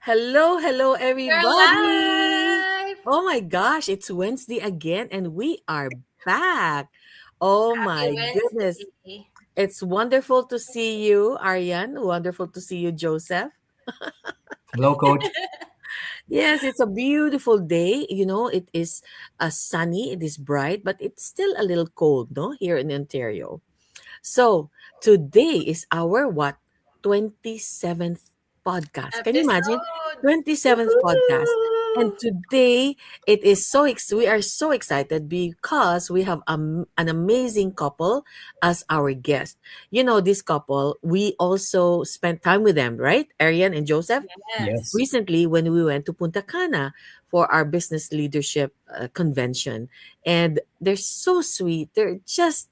Hello, We're everybody. live! Oh my gosh, it's Wednesday again, and we are back. Oh Happy my goodness. Wednesday. It's wonderful to see you, Aryan. Wonderful to see you, Joseph. Hello, Coach. Yes, it's a beautiful day. It is sunny, it is bright, but it's still a little cold, no, here in Ontario. So today is our what? 27th podcast. Can you imagine? Episode. 27th podcast. And Woohoo! today we are so excited because we have an amazing couple as our guest. This couple, we also spent time with them, right? Arian and Joseph, Yes. Yes. recently when we went to Punta Cana for our business leadership convention. And they're so sweet. They're just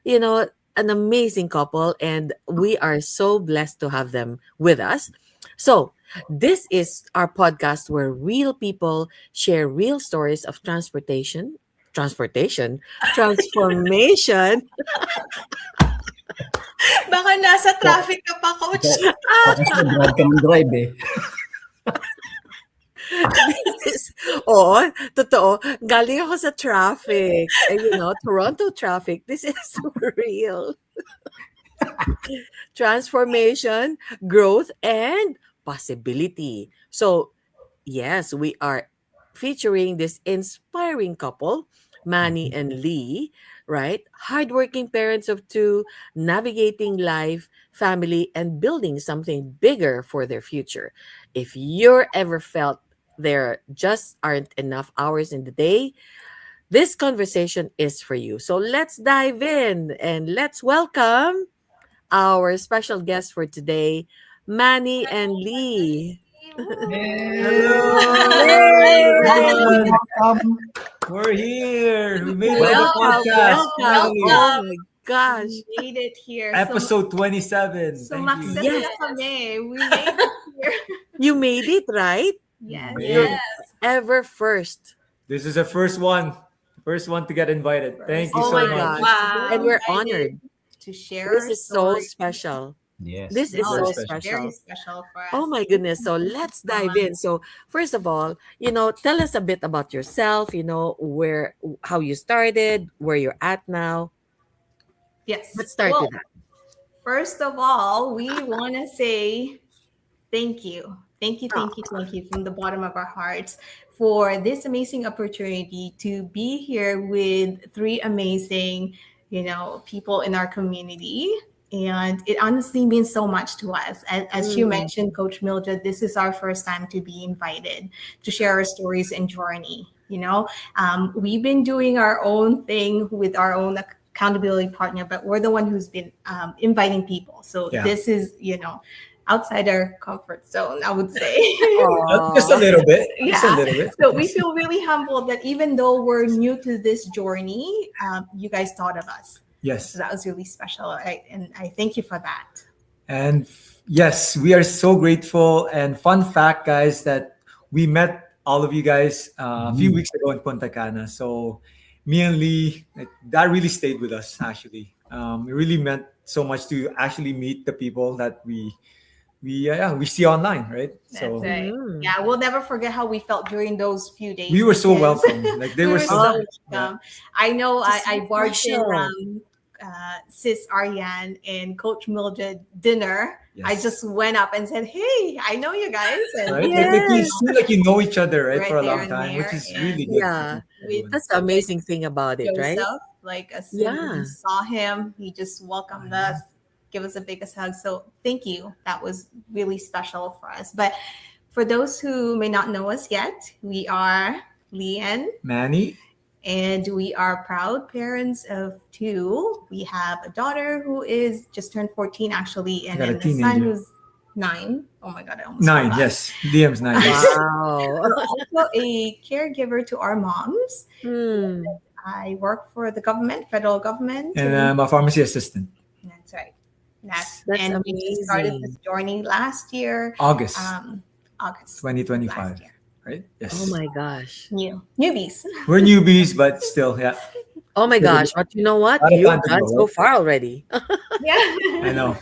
you know, an amazing couple, and we are so blessed to have them with us. So, this is our podcast where real people share real stories of transportation, transformation. Baka nasa So, traffic ka pa, coach. so, kasi drive ka ng drive eh. This is, oo, totoo. Galing ako sa traffic. Toronto traffic. This is real. Transformation, growth, and possibility. So, yes, we are featuring this inspiring couple, Manny and Lee, right? Hardworking parents of two, navigating life, family, and building something bigger for their future. If you're ever felt there just aren't enough hours in the day, this conversation is for you. So let's dive in and let's welcome our special guest for today, Manny and Lee. Yay! Yay! Hi, Welcome, guys. welcome. We're here. We made it to the Welcome, podcast. welcome. Oh Welcome. my gosh. We made it here. Episode 27. So Thank you. success Yes. na kami. We made it here. You made it, right? Yes. Made You're it. Yes. ever first. This is the first one. First one to get invited. Thank you Oh so my much. gosh. Wow. And we're Excited honored. to share This our is so story. special. Yes. This is No, Very so it's special. very special. special for us. Oh my goodness. So let's dive in. So first of all, tell us a bit about yourself, how you started, where you're at now. Yes. Let's start Well, with that. first of all, we want to say thank you. Thank you, thank you, thank you from the bottom of our hearts for this amazing opportunity to be here with three amazing, people in our community. And it honestly means so much to us. As you Mm, mentioned, Coach Mildred, this is our first time to be invited to share our stories and journey. We've been doing our own thing with our own accountability partner, but we're the one who's been inviting people. So Yeah. this is, outside our comfort zone, I would say. Just a aw. little bit. Just a Yeah. little bit. So we feel really humbled that even though we're new to this journey, you guys thought of us. Yes. So that was really special. And I thank you for that. And yes, we are so grateful. And fun fact, guys, that we met all of you guys a few weeks ago in Punta Cana. So me and Lee, that really stayed with us, actually. It really meant so much to actually meet the people that we see online, right? That's So right. Mhm. Yeah, we'll never forget how we felt during those few days. we were so because welcome. Like they we were were so so welcome. I know This is I so barged in special. Sis Ariane and Coach Mildred dinner. I Yes. just went up and said, "Hey, I know you guys." And Right? Yes. Like you seem like you know each other, right, Right for a there long and time, which there, is and really good. Yeah. For with everyone. That's the amazing thing about it, right? Joseph, like as soon as we Yeah. saw him, he just welcomed us, give us the biggest hug. So thank you. That was really special for us. But for those who may not know us yet, we are Leanne, Manny, and we are proud parents of two. We have a daughter who is just turned 14 actually, and got a then a son teenager. who's 9. Oh my god, I almost 9, forgot. yes. DM's 9. Yes. Wow. We're also a caregiver to our moms. Hmm. I work for the government, federal government. And I'm a pharmacy assistant. That's right. That's That's and we just started this amazing. journey last year, August August 2025. last year. Right? Yes. Oh my gosh. Newbies. We're newbies, but still, yeah. Oh my Still, gosh. But you know what? lot of You've time to gone go, so right? far already. Yeah. I know.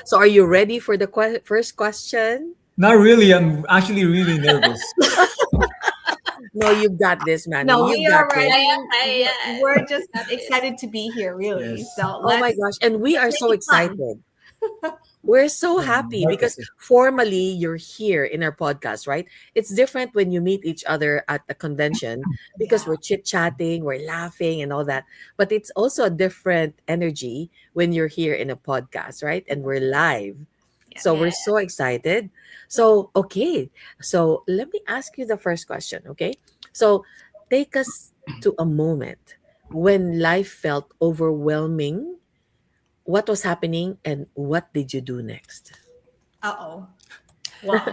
So are you ready for the first question? Not really. I'm actually really nervous. No, you've got this, Manny. No, You've we got are this. ready. Yes, We're just got this. excited to be here, really. Yes. So Oh my let's gosh. And we let's are make so it fun. excited. We're so happy Like because formally you're here in our podcast, right? It's different when you meet each other at a convention because Yeah. we're chit chatting, we're laughing, and all that. But it's also a different energy when you're here in a podcast, right? And we're live. Yeah. So we're Yeah. so excited. So, okay. So let me ask you the first question, okay? So take us to a moment when life felt overwhelming. What was happening and what did you do next? Uh-oh. Well,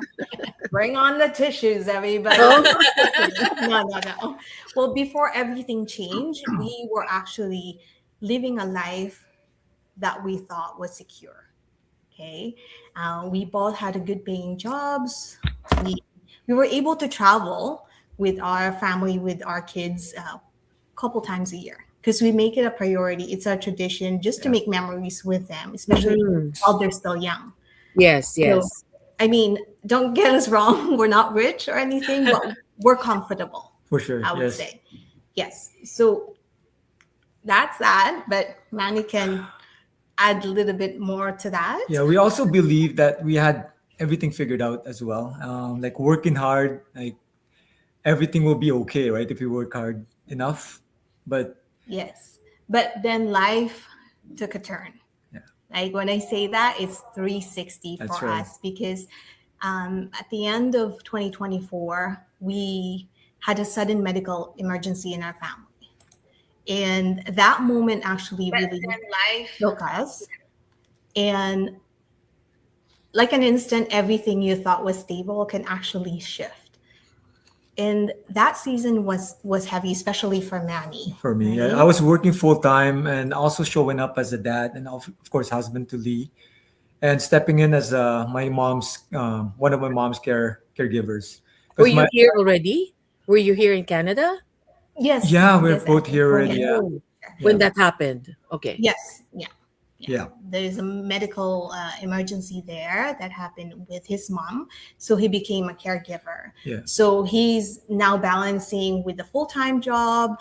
bring on the tissues, everybody. Oh, No, no, no. Well, before everything changed, we were actually living a life that we thought was secure. Okay. We both had a good paying jobs. We, we were able to travel with our family, with our kids, a couple times a year because we make it a priority. It's our tradition just to Yeah. make memories with them, especially mhm. while they're still young. Yes, So, yes. I mean, don't get us wrong. We're not rich or anything, but we're comfortable, For sure. I would Yes. say. Yes. So that's that. But Manny can add a little bit more to that. Yeah. We also believe that we had everything figured out as well. Like working hard, like everything will be okay, right? If you work hard enough. But Yes. But then life took a turn. yeah, Like when I say that, it's 360 that's for right. us because at the end of 2024, we had a sudden medical emergency in our family. And that moment actually But really then life. shook us. And like an instant, everything you thought was stable can actually shift. And that season was heavy, especially for Manny. For me, yeah, I Right? was working full time and also showing up as a dad and of course husband to Lee and stepping in as my mom's one of my mom's caregivers Were because you my here already? Were you here in Canada? Yes, yeah, we're yes, I both think here we're already. here. Yeah, Oh, when yeah, that happened. Okay. Yes, yeah. Yeah. yeah, There's a medical emergency there that happened with his mom. So he became a caregiver. yeah, So he's now balancing with the full time job,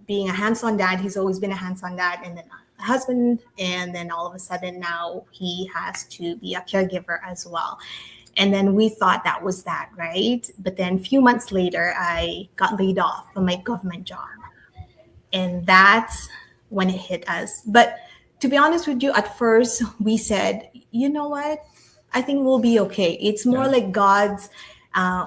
being a hands on dad. He's always been a hands on dad and then a husband. And then all of a sudden now he has to be a caregiver as well. And then we thought that was that, right? But then a few months later, I got laid off from my government job. And that's when it hit us. But to be honest with you, at first we said, you know what? I think we'll be okay. It's more yeah. like God's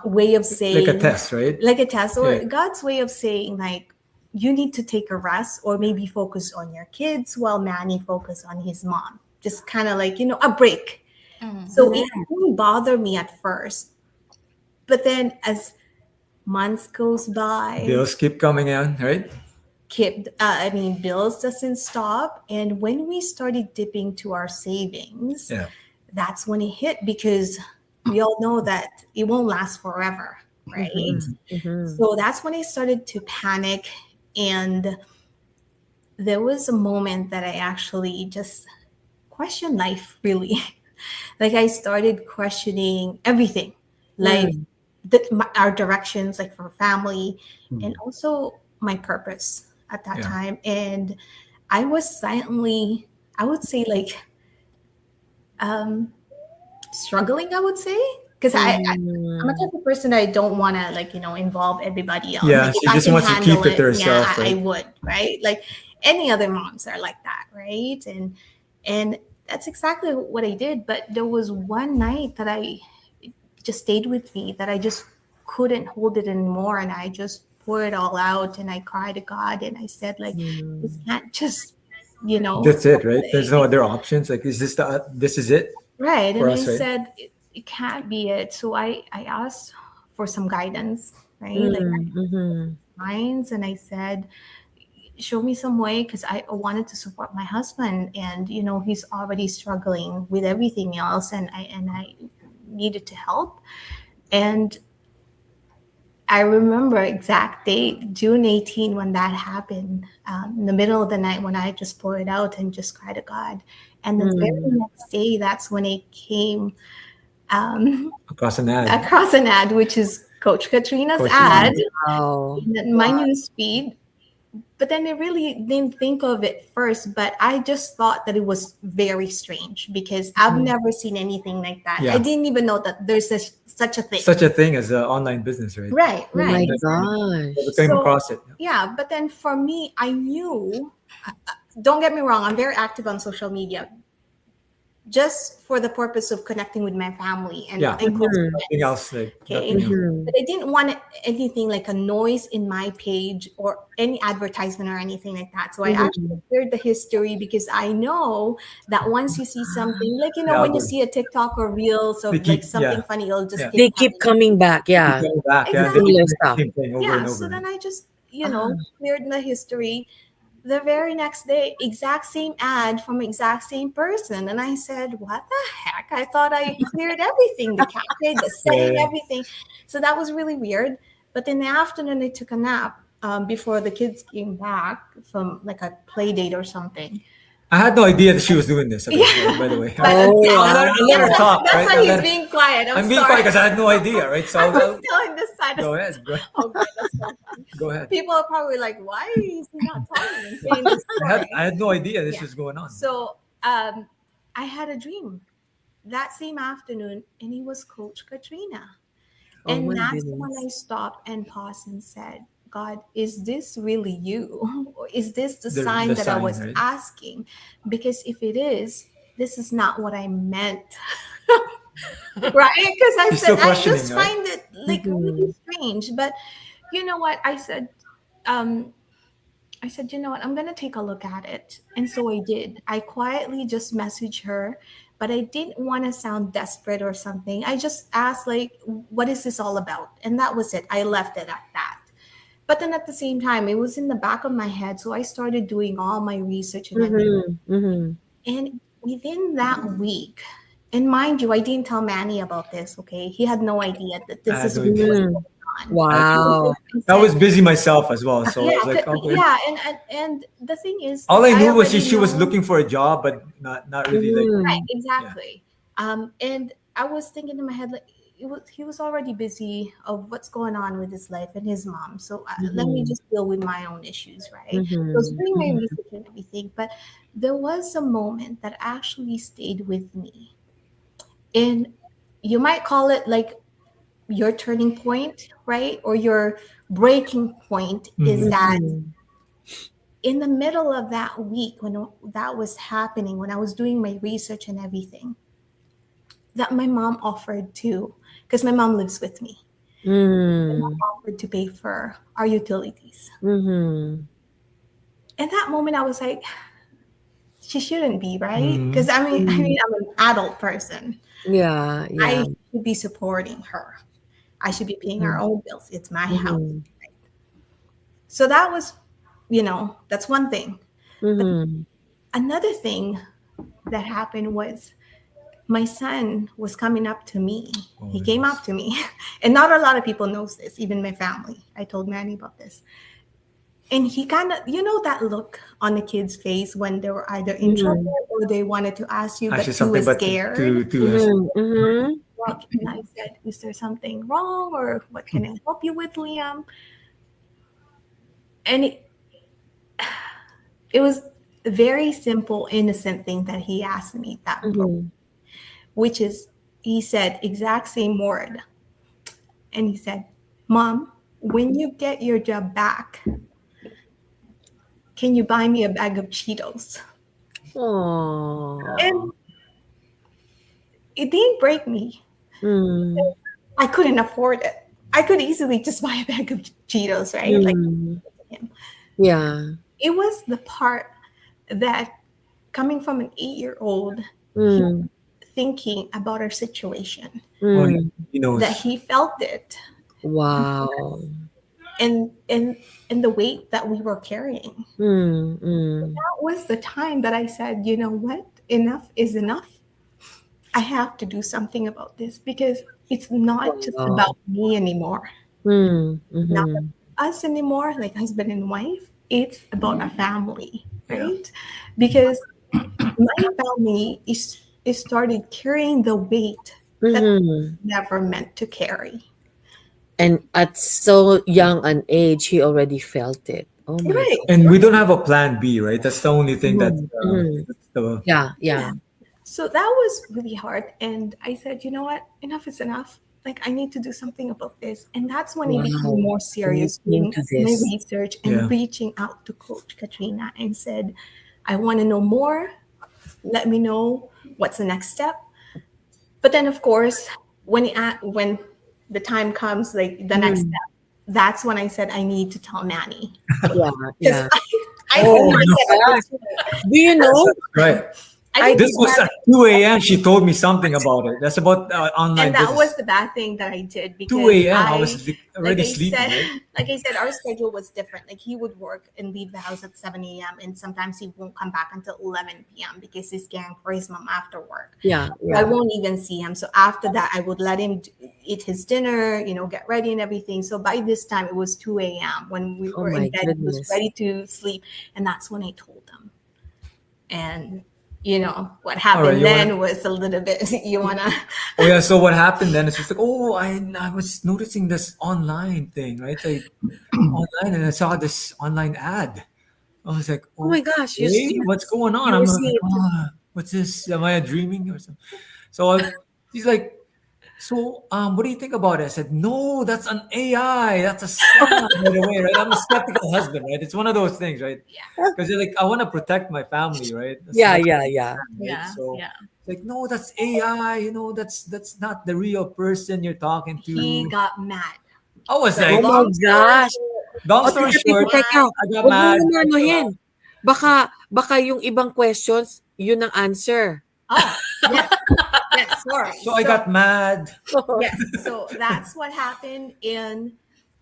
way of Like a saying, test, right? like a test, or Yeah, God's way of saying, like, you need to take a rest or maybe focus on your kids while Manny focus on his mom. Just kind of like, a break. Mm. So it didn't bother me at first. But then as months goes by, bills keep coming in, right? bills doesn't stop. And when we started dipping to our savings, Yeah, that's when it hit because we all know that it won't last forever, right? Mm-hmm. Mm-hmm. So that's when I started to panic. And there was a moment that I actually just questioned life, really. Like I started questioning everything, like Mm. our directions, like for family, and also my purpose at that yeah, time. And I was silently, I would say, like um, struggling. I would say because I'm a Mm. type of person that I don't want to like involve everybody else. yeah. Like She if I just can wants to keep handle it to it, yeah, herself, I right? would, right? Like any other moms are like that, right? And that's exactly what I did. But there was one night that I just stayed with me that I just couldn't hold it anymore, and I just poured it all out, and I cried to God, and I said, like, this Mm. can't just, That's it, right? There's no other options. Like, is this is it right. for And I us, right? said, it can't be it. So I asked for some guidance, right? Like Mm. Mhm. minds, and I said, show me some way because I wanted to support my husband, and he's already struggling with everything else, and I needed to help. And I remember exact date, June 18, when that happened, in the middle of the night when I just poured it out and just cried to God. And the very Mm. next day, that's when it came Across an ad. across an ad, which is Coach Katrina's Coach ad Katrina. Wow. in my news feed. But then I really didn't think of it first, but I just thought that it was very strange because I've never seen anything like that. I Yeah. didn't even know that there's such a thing. Such a thing as an online business, right? Right, Oh my right. gosh. Never came So, across it. yeah, but then for me, I knew, don't get me wrong, I'm very active on social media just for the purpose of connecting with my family Yeah. and close Mhm. Nothing friends. else, like Okay. nothing else. Mhm. But I didn't want anything like a noise in my page or any advertisement or anything like that. So I actually Mhm. cleared the history because I know that once you see something, like, The when you algorithm. see a TikTok or reels They of like keep, something yeah, funny, it'll just yeah. keep They keep coming. coming back. Keep Yeah. coming back. Yeah, they Exactly. Similar keep doing the stuff. same thing over Yeah. and So over. then I just, Ah. cleared the history the very next day, exact same ad from exact same person. And I said, what the heck? I thought I cleared everything, the cafe, the setting, Yeah. everything. So that was really weird. But in the afternoon, I took a nap before the kids came back from like a play date or something. I had no idea that she was doing this. Okay, by the Yeah. way. But Oh I'll let her wow. talk, that's right? why he's being quiet. I'm I'm being quiet sorry. because I had no idea, right? So I I'll, was I'll telling this side. go ahead. Go ahead. Okay, that's so funny. Go ahead. People are probably like, why is he not talking and saying this I story? had no idea this Yeah. was going on. So I had a dream that same afternoon, and it was Coach Katrina. Oh And my that's when I goodness. stopped and paused and said, God, is this really you? Or is this the The sign that I sign, was right? asking? Because if it is, this is not what I meant. Right? Because I She's said, still I questioning, just right? find it like really Mhm. strange. But you know what? Um, I said, you know what, I'm going to take a look at it. And so I did. I quietly just messaged her, but I didn't want to sound desperate or something. I just asked, like, what is this all about? And that was it. I left it at that. But then at the same time, it was in the back of my head. So I started doing all my research and everything. Mhm. Mhm. And within that week, and mind you, I didn't tell Manny about this, okay? He had no idea that I this had is no what idea. was Mhm. going on. I, Wow. I I said, was busy myself as well, so I yeah, was like, okay. yeah, and the thing is, All I I knew was already she was know. looking for a job, but not really like, Right, Mhm. yeah. exactly. And I was thinking in my head, like, he was already busy of what's going on with his life and his mom. So let me Mhm. just deal with my own issues, right? So I was Mhm. doing my Mhm. research and everything, but there was a moment that actually stayed with me, and you might call it like your turning point, right? Or your breaking point is Mhm. that Mhm. in the middle of that week when that was happening, when I was doing my research and everything, that my mom offered to, because my mom lives with me, my mom Mm. offered to pay for our utilities. Mhm. In that moment, I was like, she shouldn't be, right? Because Mhm. Mm. I'm an adult person. Yeah, I yeah. should be supporting her. I should be paying our Mhm. own bills. It's my house. Mhm. So that was, that's one thing. But Mhm. another thing that happened was my son was coming up to me. Oh, He came up yes. to me, and not a lot of people knows this, even my family. I told Manny about this, and he kind of, that look on the kid's face when they were either in trouble Mhm. or they wanted to ask you, but Actually, too something, but scared. Mhm. Mhm. And I said, "Is there something wrong, or what can I help you with, Liam?" And it was a very simple, innocent thing that he asked me that broke, Mhm. which is he said exact same word. And he said, Mom, when you get your job back, can you buy me a bag of Cheetos? Aw. And it didn't break me. Mm. I couldn't afford it. I could easily just buy a bag of Cheetos, right? Like Mm. him. Yeah. It was the part that coming from an 8-year-old, he Mm. thinking about our situation, Oh, Mm. he that knows. he felt it, Wow. and the weight that we were carrying. Mm. Mm. That was the time that I said, you know what? Enough is enough. I have to do something about this because it's not just Wow. about me anymore. Mm. Not Mhm. about us anymore, like husband and wife. It's about a family, Yeah. right? Because my family is started carrying the weight that Mm-hmm. never meant to carry. And at so young an age, he already felt it. Oh my Right. God. And we don't have a plan B, right? That's the only thing Mhm, mhm. that's the Yeah, Yeah. yeah. So that was really hard. And I said, you know what? Enough is enough. Like, I need to do something about this. And that's when I became Wow. more And you serious came doing to my this. research and yeah. reaching out to Coach Katrina and said, I want to know more. Let me know what's the next step. But then, of course, when the time comes, like the next Mm, step, that's when I said I need to tell Manny yeah, because yeah. I could Oh Oh not my no, get God. used to it. Do you that's know? right. I I didn't This do was that, at 2 a.m. She told me something about it. That's about and online that was business. the bad thing that I did 2 because a.m. I was like already I sleeping, said, right? like I said, our schedule was different. Like he would work and leave the house at 7 a.m. and sometimes he won't come back until 11 p.m. because he's caring for his mom after work. yeah, So I yeah. won't even see him. So after that, I would let him eat his dinner, get ready and everything. So by this time, it was 2 a.m. When we Oh were in my bed, he was goodness. ready to sleep. And that's when I told him. And, what All right, happened you wanna? then was a little bit, you want to, Oh yeah. So what happened then is just like, oh, I was noticing this online thing, right? Like online, and I saw this online ad. I was like, Oh my gosh, okay, what's going on? you I'm see like, it. oh, what's this? Am I dreaming or something? So he's like, so what do you think about it? I said, no, that's an AI. That's a scam, by the way, right? I'm a skeptical husband, right? It's one of those things, right? yeah, Because you're like, I want to protect my family, right? As Yeah, much as yeah, I yeah. can, right? yeah, So yeah. it's like, no, that's AI. That's not the real person you're talking He to. got mad. I was So Oh like, my long story gosh. short, long O he story got teka, short, teka. mad. I got Wag mo mad. naman I feel anuhin. Baka yung ibang questions, yun ang answer. Oh, yes, yes, sorry. so I So got mad. yes, so that's what happened. And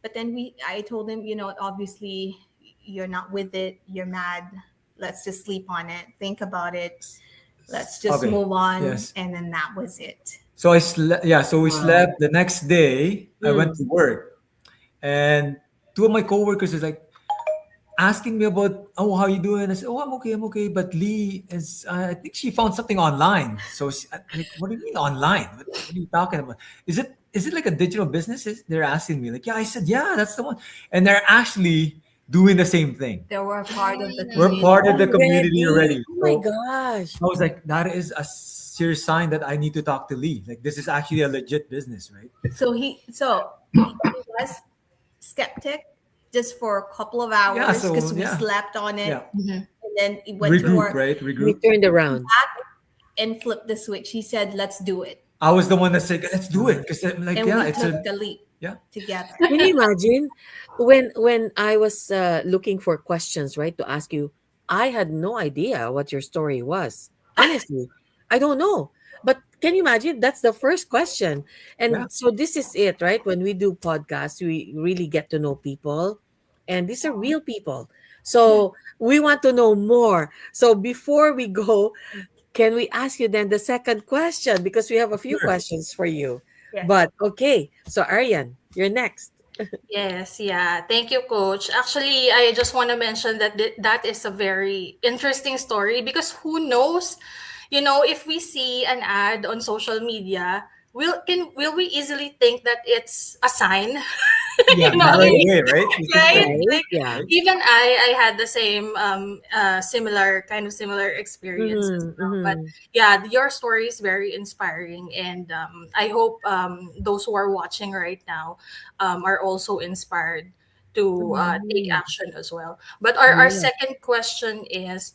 but then I told him, obviously you're not with it, you're mad. Let's just sleep on it, think about it. Let's just Okay. move on. Yes. And then that was it. So I slept. Yeah. So we Wow. slept. The next day, I went Mm. to work, and two of my coworkers is like asking me about, oh, how you doing? I said, oh, I'm okay. But Lee is, I think she found something online. So like, what do you mean online? What are you talking about? Is it like a digital business? They're asking me like, yeah. I said, yeah, that's the one. And they're actually doing the same thing. They were a part of the We're community. part of the community Already? already. Oh my So gosh. I was like, that is a serious sign that I need to talk to Lee. Like, this is actually a legit business, right? So he was skeptic just for a couple of Yeah. hours So because we yeah, slept on it. yeah. And then he went to Regroup, work, right? We Regroup. turned around. back, and flipped the switch. He said, let's do it. I was the one that said, let's do it. Because, like, And yeah, we it's took a, the leap yeah. together. Can you imagine when I was looking for questions, right, to ask you, I had no idea what your story was. Honestly, I don't know. But can you imagine? That's the first question. Yeah. And so this is it, right? When we do podcasts, we really get to know people. And these are real people. Yeah. So we want to know more. So before we go, can we ask you then the second question? Because we have a few Sure. questions for you. Yes. But okay, so Aryan, you're next. Yes, yeah. Thank you, Coach. Actually, I just want to mention that that is a very interesting story because who knows, if we see an ad on social media, will we easily think that it's a sign? Yeah. Right Right, away, right? You think that, Right? right, Like yeah. right? even I had the same similar experience as Mhm, well. But mhm. yeah, your story is very inspiring, and I hope those who are watching right now are also inspired to take Right. action as well. But our Yeah. second question is,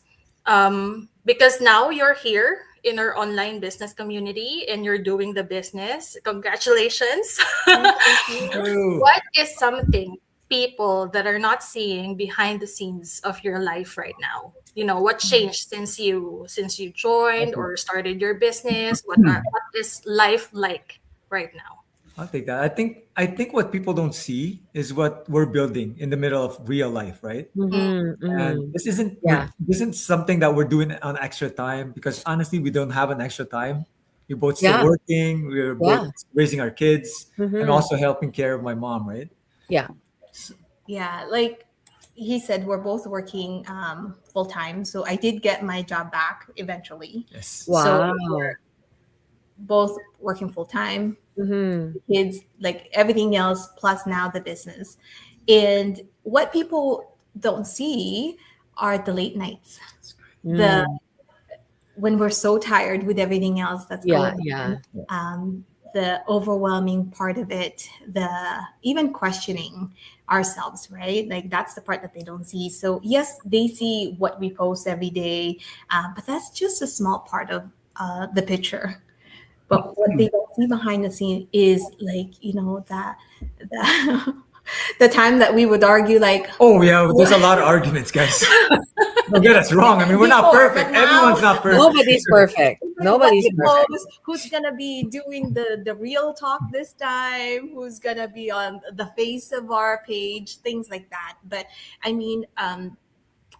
because now you're here in our online business community and you're doing the business, congratulations. Thank Thank you. you. What is something people that are not seeing behind the scenes of your life right now? What changed since you joined Okay. or started your business? What is life like right now? I'll take that. I think what people don't see is what we're building in the middle of real life, right? Mm, Mhm, And mhm. we're Yeah, this isn't something that we're doing on extra time because honestly we don't have an extra time. We're both still yeah, working, we're both yeah. raising our kids and Mhm. also helping care of my mom, right? Yeah. Yeah, like he said, we're both working full time. So I did get my job back eventually. Yes. So Wow. both working full time, Mm-hmm. kids, like everything else, plus now the business. And what people don't see are the late nights, the Mm. when we're so tired with everything else that's Yeah, going yeah. on, the overwhelming part of it, the even questioning ourselves, right? Like that's the part that they don't see. So yes, they see what we post every day, but that's just a small part of the picture. But what they don't see behind the scene is like, that the, the time that we would argue, like, Oh yeah, there's a lot of arguments, guys. Don't get us wrong. I mean, we're not before, but perfect. now Everyone's not perfect. Nobody's perfect. what Nobody's we perfect. post, who's gonna be doing the real talk this time, who's gonna be on the face of our page, things like that. But I mean,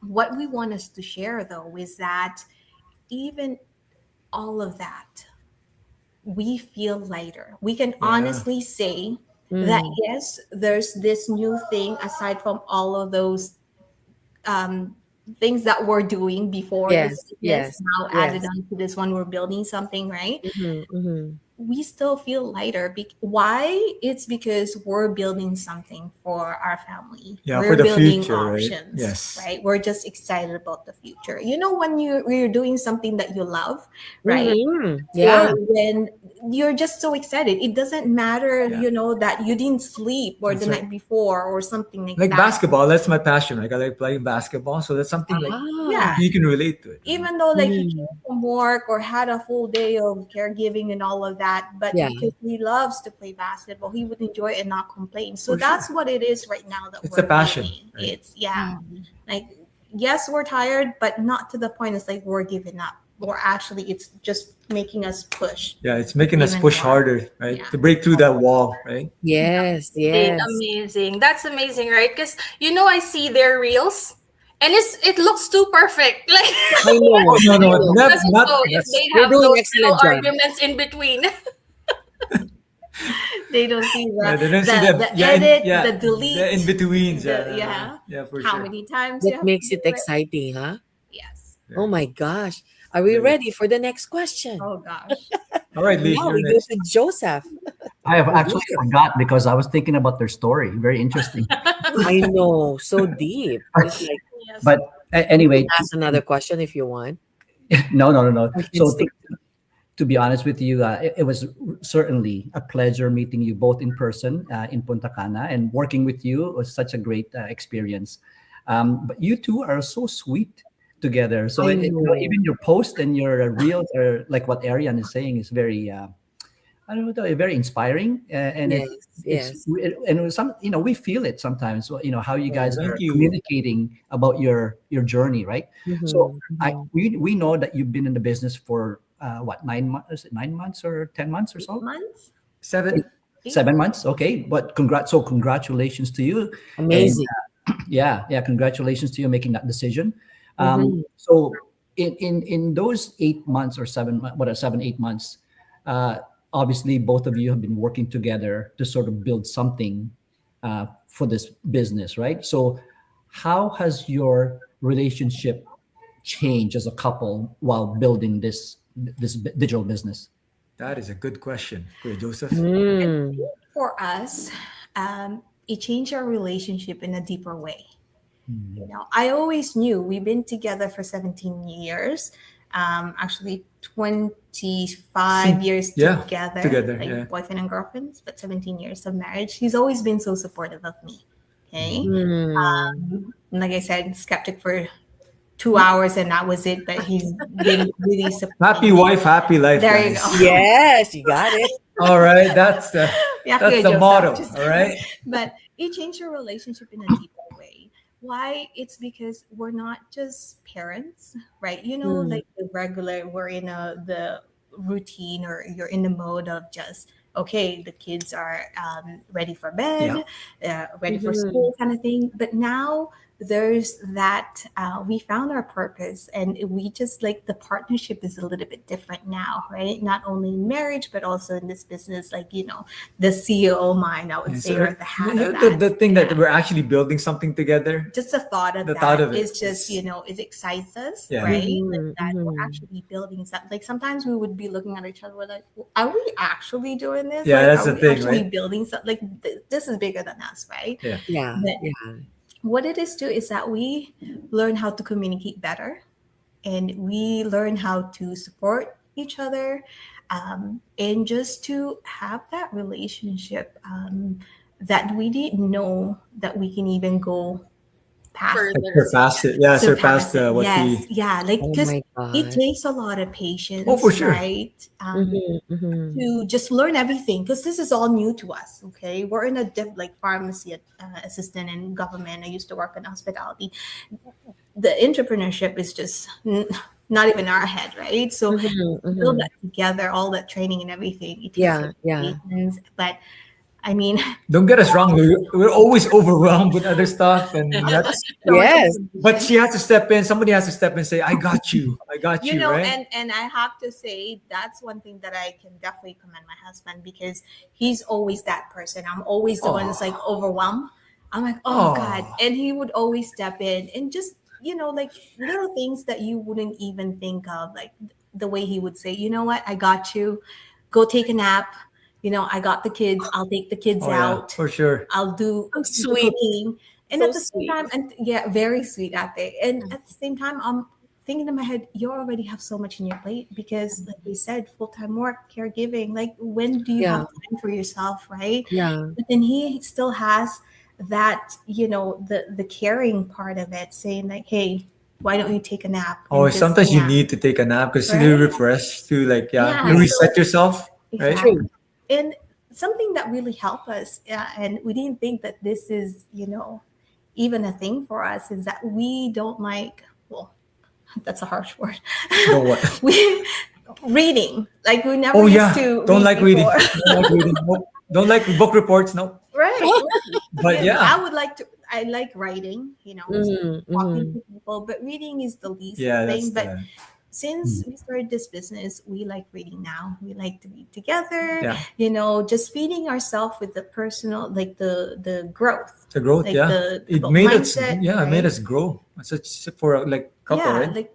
what we want us to share though is that even all of that, we feel lighter. We can Yeah. honestly say that Mm. yes, there's this new thing aside from all of those um, things that we're doing before this Yes, business, yes, now added yes. on to this one, we're building something, right? Mm-hmm, mm-hmm. We still feel lighter. Why? It's because we're building something for our family. Yeah, for We're the building future, right? options, Yes. right? We're just excited about the future. When you're doing something that you love, right? Mm-hmm. Or Yeah. when you're just so excited, it doesn't matter, Yeah. that you didn't sleep or the That's right. night before or something like Like that. basketball, that's my passion. Like I like playing basketball, so that's something like Yeah, Ah. you can relate to it. even though like he came Mm. from work or had a full day of caregiving and all of that, but Yeah. because he loves to play basketball, he would enjoy it and not complain. So For that's sure. what it is right now that It's a we're passion, feeling. right? It's like yes, we're tired, but not to the point it's like we're giving up. Or actually it's just making us push Yeah, it's making us even push more. harder, right? Yeah. To break through that wall, right? Yes, Amazing, yes. amazing. That's amazing, right? Because I see their reels, and it looks too perfect. Like I Oh know. no, I no, know. not doesn't not show if that's they You're have doing those excellent little job. arguments in between. They don't see yeah, they don't see the edit, the the in delete, betweens, the yeah, yeah, for how sure. many times you That have to makes do it it. exciting, huh? Yes. Oh Very, my gosh. Are we very. ready for the next question? Oh gosh. All right, Lee, Now you're we go next. to Joseph. I have Oh, actually Joseph. forgot because I was thinking about their story. Very interesting. I know. So deep. It's like Yes. But you can anyway, ask another question if you want. no, no, no, no. I can So stick. to be honest with you, it was certainly a pleasure meeting you both in person in Punta Cana, and working with you was such a great experience. But you two are so sweet together. So I know. even your post and your reels are like what Ariane is saying is very I don't know, very inspiring, and Yes, yes. and it was some we feel it sometimes. How you Yeah. guys Thank are you. communicating about your journey, right? So Mm-hmm, I mm-hmm. we know that you've been in the business for what 9 months? Is it 9 months or 10 months or so? Months? 7. 7 months, okay. But congratulations to you, and Amazing. yeah, congratulations to you making that decision. Mm-hmm. So in those 8 months or 7, 8 months, uh, obviously both of you have been working together to sort of build something for this business, right? So how has your relationship changed as a couple while building this digital business? That is a good question, Kuya Joseph. Mm. For us, it changed our relationship in a deeper way. Mm. I always knew we've been together for 17 years, actually 25 Sim- years yeah, together, together. Yeah. like boyfriend and girlfriends, but 17 years of marriage. He's always been so supportive of me. Okay. Mm. And like I said, skeptic for 2 hours and that was it, but he's been really Happy supporting me. wife, happy life, There you guys. go. Yes, you got it. All right, Yeah, that's Kuya the Joseph. motto. Just All right. but it changed your relationship in a deeper way. Why? It's because we're not just parents, right? Mm. Like the regular, we're in the routine or you're in the mode of just okay, the kids are ready for Yeah. bed, ready for Mhm. school, kind of thing. But now there's that we found our purpose, and we just like the partnership is a little bit different now, right? Not only in marriage, but also in this business, like, the CEO mind, I would Yeah, say, so or the hat of the, that. the thing that Yeah, we're actually building something together, just the thought of the thought that of it is just, is, it excites us, yeah. right? Like Mhm, that we're mhm. actually building something. Like sometimes we would be looking at each other, we're like, are we actually doing this? Yeah, Like, that's are the we thing, actually right? building something? Like this is bigger than us, right? Yeah. Yeah, But yeah. what it is too is that we learn how to communicate better, and we learn how to support each other, and just to have that relationship, that we didn't know that we can even go past Like Further. surpass it. Yeah, surpass surpass it. what Yes, we. yeah, like Oh because my it gosh. takes a lot of Oh, for patience, sure. right? Mhm, mhm. To just learn everything, because this is all new to us. Okay, we're in a like pharmacy assistant in government. I used to work in hospitality. The entrepreneurship is just not even our head, right? So Mhm, to build mhm. that together, all that training and everything, it takes Yeah, like yeah. patience. But I mean, Don't get us wrong. We're always overwhelmed with other stuff, and that's. so much Yes. But information. she has to step in. Somebody has to step in and say, "I got you. I got you." Right? And I have to say that's one thing that I can definitely commend my husband, because he's always that person. I'm always the one that's like Oh, overwhelmed. I'm like, oh God. oh, And he would always step in and just, like little things that you wouldn't even think of, like the way he would say, you know what, I got you. Go take a nap. I got the kids. I'll take the kids oh yeah, out. for sure. I'll do So the sweet. cooking. And So at the same sweet. time, and yeah, very sweet at it. And at the same time, I'm thinking in my head, you already have so much in your plate because, like we said, full time work, caregiving. Like, when do you have Yeah, time for yourself, right? yeah. But then he still has that, the caring part of it, saying like, hey, why don't you take a nap Oh, and just sometimes you yeah, need to take a nap because to right? refresh, to like, yeah, to Yeah. Yeah, So reset yourself, right? exactly. true. And something that really helped us, and we didn't think that this is, even a thing for us, is that we don't like, well, that's a harsh word. Don't what? We reading, like we never Oh used yeah, to don't read like reading. before. Don't like reading. Nope. Don't like book reports. Nope. Right, right. But And yeah, I would like to, I like writing, Mhm, talking mhm. to people, but reading is the least yeah, that's thing. But the since we started this business, we like reading now. We like to read together, yeah just feeding ourselves with the personal, like the growth, the growth. like Yeah, the it made us. mindset, Yeah, it made right? us grow. Such for a, like couple, Yeah, right? like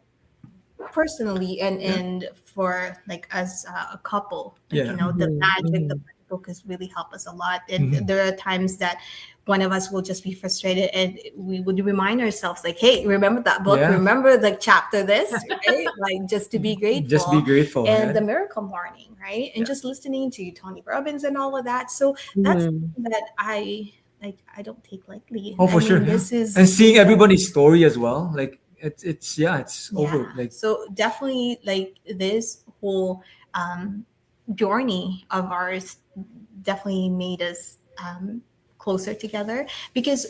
personally, and Yeah, for like as a couple, like yeah. the Mhm, magic, the mhm. book has really helped us a lot. And Mhm. there are times that one of us will just be frustrated, and we would remind ourselves like, hey, remember that book, Yeah, remember like chapter this, right? Like just to be just be grateful. grateful. And Yeah, the miracle morning, right? And yeah. just listening to Tony Robbins and all of that. So that's Mhm. something that I don't take lightly. Oh, I for sure. mean, Yeah, this and is seeing everybody's story as well. Like it's yeah, it's yeah. over. Like So definitely like this whole um journey of ours definitely made us closer together, because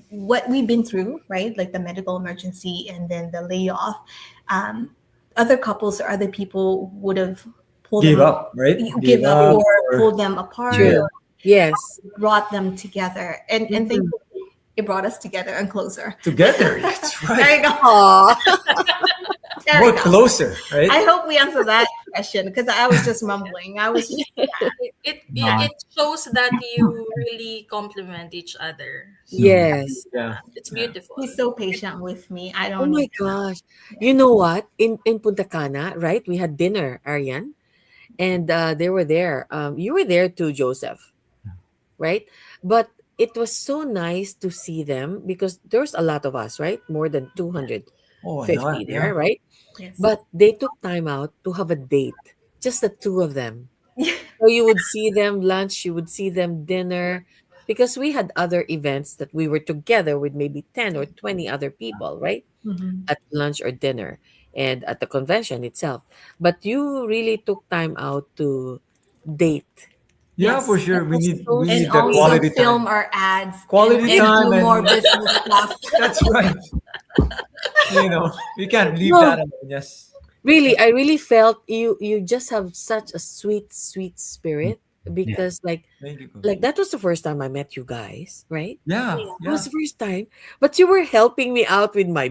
what we've been through, right? Like the medical emergency and then the layoff, um other couples or other people would have pulled give them, up, right? Give give up, up or or pulled them apart, yeah. True. Yes. or brought them together, and Mhm. thankfully it brought us together and closer. Together. That's There right. you go. Aw. There More we go. closer, right? I hope we answer that question, because I was just mumbling. I was just Yeah, No. it shows that you really complement each other. So Mhm. Yes. Yeah. it's Yeah. beautiful. he's so patient with me. I Oh don't my even know. gosh. You know what? In Punta Cana, right? We had dinner, Arian, and they were there. You were there too, Joseph, right? But it was so nice to see them because there's a lot of us, right? More than Oh, a lot. 250 Yeah. there, right? Yes. But they took time out to have a date, just the two of them. Yeah. So you would see them lunch, you would see them dinner, because we had other events that we were together with maybe 10 or 20 other people, right? Mhm. At lunch or dinner and at the convention itself. But you really took time out to date. Yeah, for Yes. That sure. We was need so we And need that sweet. also quality time. film our ads, Quality and time do more and business stuff. that's right. We can't leave that No, alone. Yes. really, I really felt you just have such a sweet, sweet spirit, Yeah. because Thank you, Coach. like that was the first time I met you guys, right? Yeah, It was yeah. the first time, but you were helping me out with my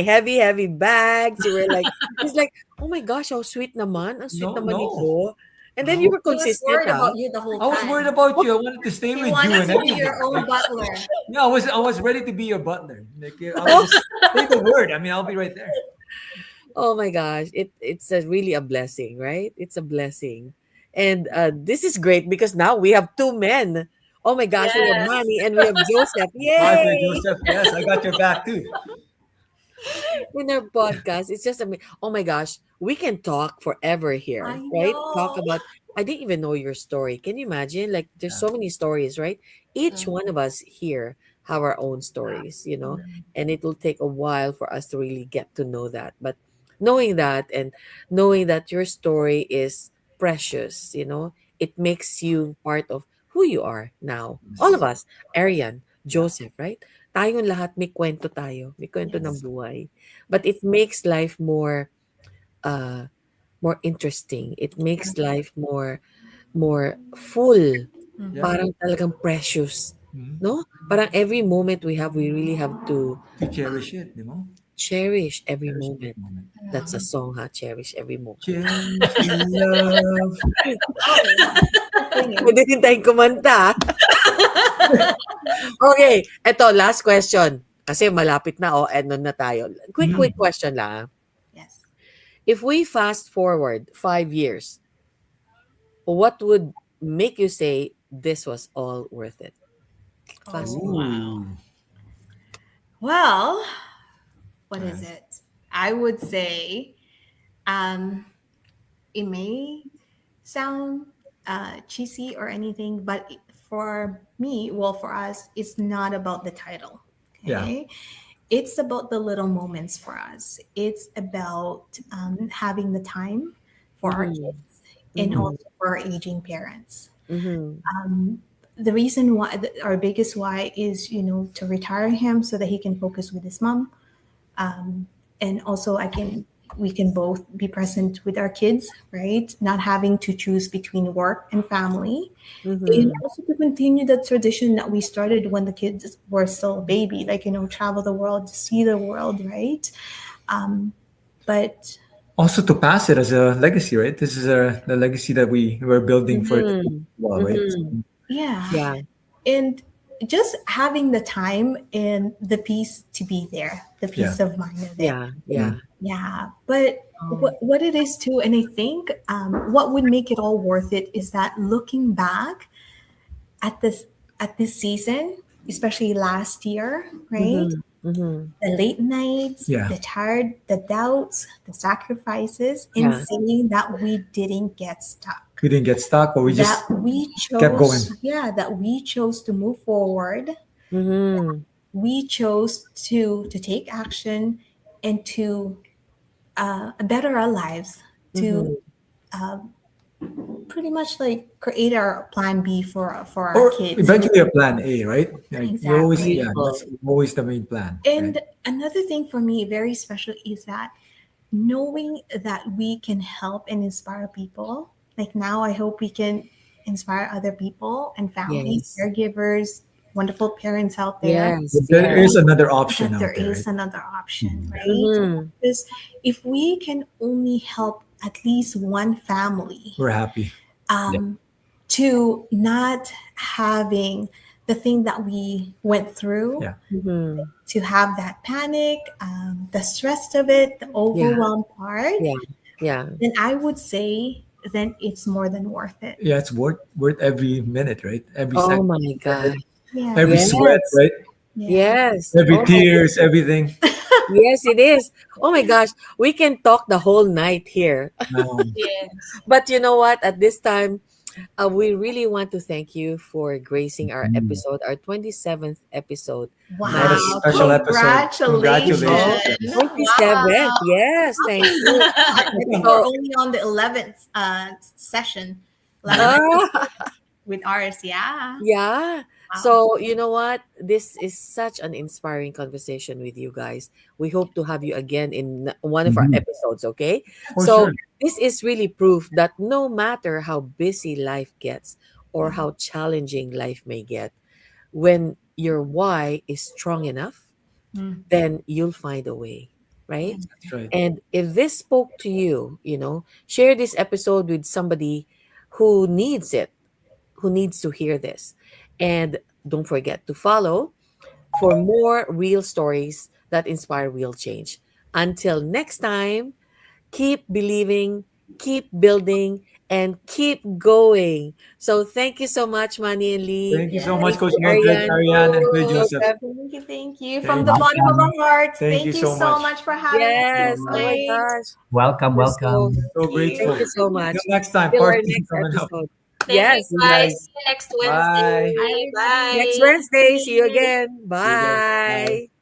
heavy bags. You were like, it's like, oh my gosh, how sweet naman, ang sweet No, naman no, nito. And then you no. were He was consistent, worried ah. about you the whole I was worried time. about you. I wanted to stay He with you wanted and to be your everything. own Like, butler. yeah, I was ready to be your butler. Like, I was just say the word. I mean, I'll be right there. Oh my gosh, it's a really a blessing, right? It's a blessing. And this is great because now we have two men. Oh my gosh, we have Yes. Manny and we have Joseph. Hi, Sir Yay! Joseph. Yes, I got your back too. In our podcast. It's just oh my gosh, we can talk forever I here, right? Talk know. about I didn't even know your story. Can you imagine? Like there's Yeah. so many stories, right? Each Mm. one of us here have our own stories, and it will take a while for us to really get to know that. But knowing that and knowing that your story is precious, it makes you part of who you are now. All of Yes. us, Arian, Yeah. Joseph, right? Tayong lahat may kwento tayo. May kwento ng Yes. buhay. But Yes. it makes life uh more interesting. It makes life more full. Yeah. Mhm. Parang talagang precious, Mhm. no? Parang every moment we really have to To cherish it, you know? cherish every Cherish that moment. moment. That's a song, ha? Cherish every moment. Cherish the love. Oh, wow. Singing. Pwede din tayong kumanta. Okay, eto, last question. Kasi malapit na, end na tayo. Quick Mm. question lang. Yes. If we fast forward 5 years, what would make you say this was all worth it? Fast Oh, forward. wow. Ooh. Well, what is Yes. it? I would say um, it may sound cheesy or anything, but for me, well, for us, it's not about the title. Yeah. Okay. It's about the little moments for us. It's about having the time for our Mhm. kids and Mhm. also for our aging parents. Mhm. The reason why, our biggest why is, to retire him so that he can focus with his mom. And also we can both be present with our kids, right? Not having to choose between work and family. And Mhm. also to continue the tradition that we started when the kids were still a baby, like, travel the world, see the world, right? But Also to pass it as a legacy, right? This is the legacy that we were building for the kids Mhm. as well, right? Mhm. yeah, Yeah. and just having the time and the peace to be there, the Yeah. peace of mind of it. Yeah. Mm. Yeah. Yeah, but Oh. what it is too, and I think what would make it all worth it is that looking back at this season, especially last year, right? Mhm. Mhm. The late nights, Yeah. the tired, the doubts, the sacrifices, and Yeah. seeing that we didn't get stuck. We didn't get stuck, but we That just we kept going. chose, yeah, that we chose to move forward. Mhm. We chose to take action and to better our lives, to Mhm. pretty much like create our plan B for our Or kids. eventually a plan A, right? Like you always, Exactly. yeah, Beautiful. that's always the main plan, right? And another thing for me, very special, is that knowing that we can help and inspire people. Like now, I hope we can inspire other people and families, Yes. caregivers, wonderful parents out there, Yes. There Yes. is another option that there out there, is right? another option, Mhm. right? Mhm. Because if we can only help at least one family We're happy. Yeah. to not having the thing that we went through, Yeah. Mhm. to have that panic, the stress of it, the Yeah. overwhelmed part, Yeah. Yeah. then I would say then it's more than worth it. Yeah, it's worth every minute, right? Every Oh second, my gosh. Yeah, every sweat, Yes. right? yeah. Yes. Every Oh my tears, goodness. everything. Yes, it is. Oh my gosh. We can talk the whole night here. Yes. But you know what? At this time, we really want to thank you for gracing our Mm. episode, our 27th episode, What a Manny and Wow, special Joseph. episode. congratulations. Oh, Congratulations, guys. 27th. Wow. Yes, thank you. I think we're So, only on the 11th session, 11th Yeah. ah, with ours. Yeah. yeah. Wow. So, you know what? This is such an inspiring conversation with you guys. We hope to have you again in one of our Mhm. episodes, okay? For So, sure. this is really proof that no matter how busy life gets or how challenging life may get, when your why is strong enough, Mm. then you'll find a way, right? That's right. And if this spoke to you, share this episode with somebody who needs it, who needs to hear this. And don't forget to follow for more real stories that inspire real change. Until next time, keep believing, keep building, and keep going. So thank you so much, Manny and Lee. Thank you so much, Thank Yes. Coach you, Mildred, Ariane, Ariane, and Kuya Joseph. Joseph. Thank you. Thank you. From Thank the you. bottom of Welcome. our hearts, Thank you thank you so so much. much for having us Yes. Oh my tonight. gosh. Welcome. We're so Welcome. So Thank grateful. you so Till much. next time, Till part our two next coming up. episode. Thank you Yes. See you guys. guys. See you next Bye. Bye, Wednesday. Next everybody. Bye. Wednesday. See you again. See you guys. Bye. Bye.